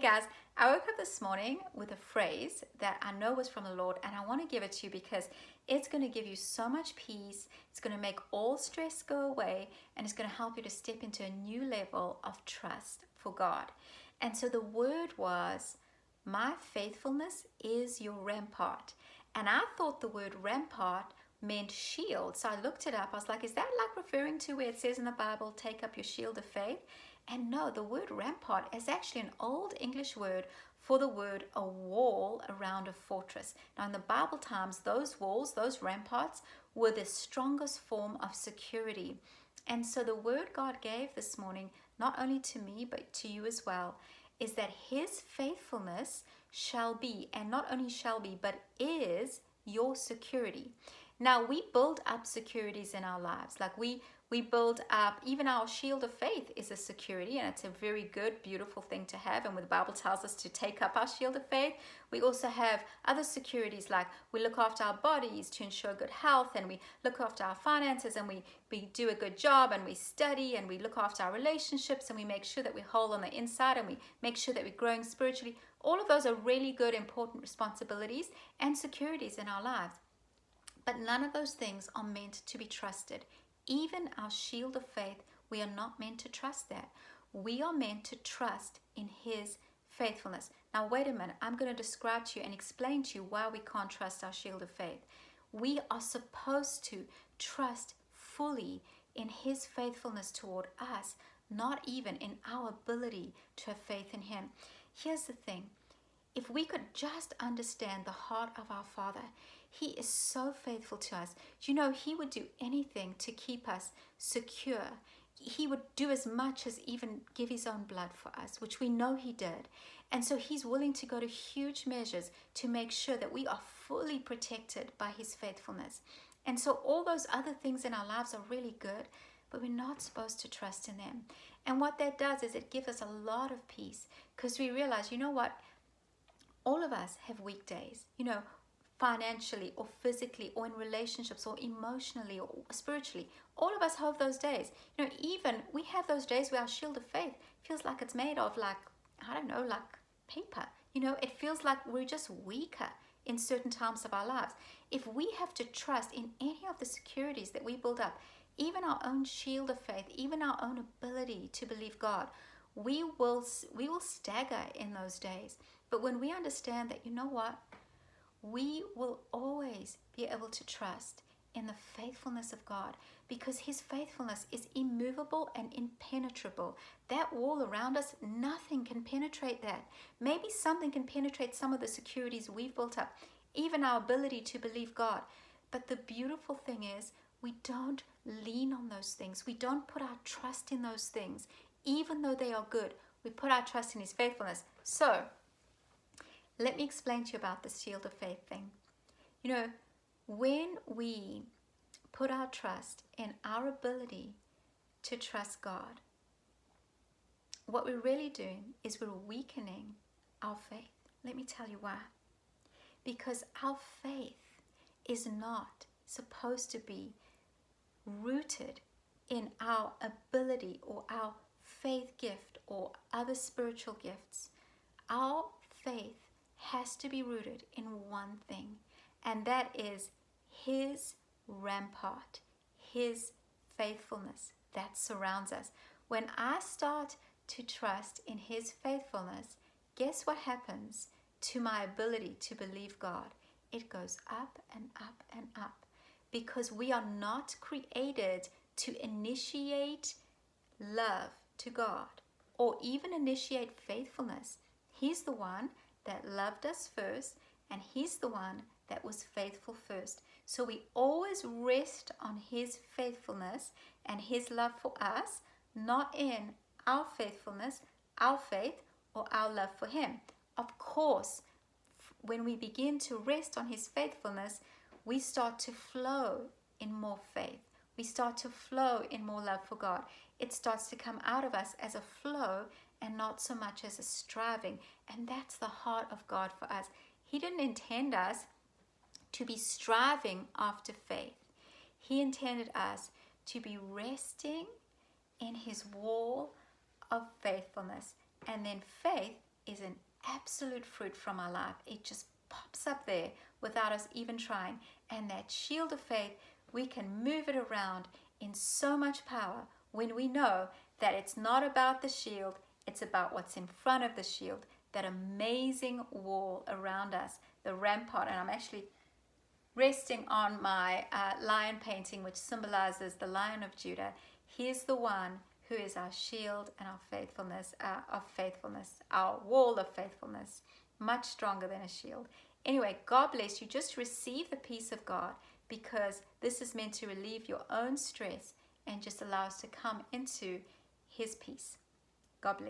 guys, I woke up this morning with a phrase that I know was from the Lord, and I want to give it to you because it's going to give you so much peace. It's going to make all stress go away, and it's going to help you to step into a new level of trust for God. And so the word was, my faithfulness is your rampart. And I thought the word rampart meant shield. So I looked it up. I was like, is that like referring to where it says in the Bible, take up your shield of faith? And no, the word rampart is actually an old English word for the word a wall around a fortress. Now in the Bible times, those walls, those ramparts, were the strongest form of security. And so the word God gave this morning, not only to me, but to you as well, is that his faithfulness shall be, and not only shall be, but is your security. Now we build up securities in our lives. Like we build up, even our shield of faith is a security, and it's a very good, beautiful thing to have. And when the Bible tells us to take up our shield of faith, we also have other securities, like we look after our bodies to ensure good health, and we look after our finances, and we do a good job, and we study, and we look after our relationships, and we make sure that we're whole on the inside, and we make sure that we're growing spiritually. All of those are really good, important responsibilities and securities in our lives. But none of those things are meant to be trusted. Even our shield of faith, we are not meant to trust that. We are meant to trust in his faithfulness. Now, wait a minute. I'm going to describe to you and explain to you why we can't trust our shield of faith. We are supposed to trust fully in his faithfulness toward us, not even in our ability to have faith in him. Here's the thing. If we could just understand the heart of our Father, he is so faithful to us. You know, he would do anything to keep us secure. He would do as much as even give his own blood for us, which we know he did. And so he's willing to go to huge measures to make sure that we are fully protected by his faithfulness. And so all those other things in our lives are really good, but we're not supposed to trust in them. And what that does is it gives us a lot of peace, because we realize, you know what? All of us have weak days, you know, financially or physically or in relationships or emotionally or spiritually. All of us have those days. You know, even we have those days where our shield of faith feels like it's made of, like, I don't know, like paper. You know, it feels like we're just weaker in certain times of our lives. If we have to trust in any of the securities that we build up, even our own shield of faith, even our own ability to believe God, we will stagger in those days. But when we understand that, you know what? We will always be able to trust in the faithfulness of God, because his faithfulness is immovable and impenetrable. That wall around us, nothing can penetrate that. Maybe something can penetrate some of the securities we've built up, even our ability to believe God. But the beautiful thing is, we don't lean on those things. We don't put our trust in those things, even though they are good. We put our trust in his faithfulness. So, let me explain to you about the shield of faith thing. You know, when we put our trust in our ability to trust God, what we're really doing is we're weakening our faith. Let me tell you why. Because our faith is not supposed to be rooted in our ability or our faith gift or other spiritual gifts. Our faith has to be rooted in one thing, and that is his rampart, his faithfulness that surrounds us. When I start to trust in his faithfulness, guess what happens to my ability to believe God? It goes up and up and up, because we are not created to initiate love to God or even initiate faithfulness. He's the one that loved us first, and he's the one that was faithful first. So we always rest on his faithfulness and his love for us, not in our faithfulness, our faith, or our love for him. Of course, when we begin to rest on his faithfulness, we start to flow in more faith. We start to flow in more love for God. It starts to come out of us as a flow and not so much as a striving. And that's the heart of God for us. He didn't intend us to be striving after faith. He intended us to be resting in his wall of faithfulness. And then faith is an absolute fruit from our life. It just pops up there without us even trying. And that shield of faith, we can move it around in so much power when we know that it's not about the shield, it's about what's in front of the shield, that amazing wall around us, the rampart. And I'm actually resting on my lion painting, which symbolizes the Lion of Judah. He's the one who is our shield and our faithfulness, our wall of faithfulness, much stronger than a shield. Anyway, God bless you. Just receive the peace of God, because this is meant to relieve your own stress and just allow us to come into His peace. God bless.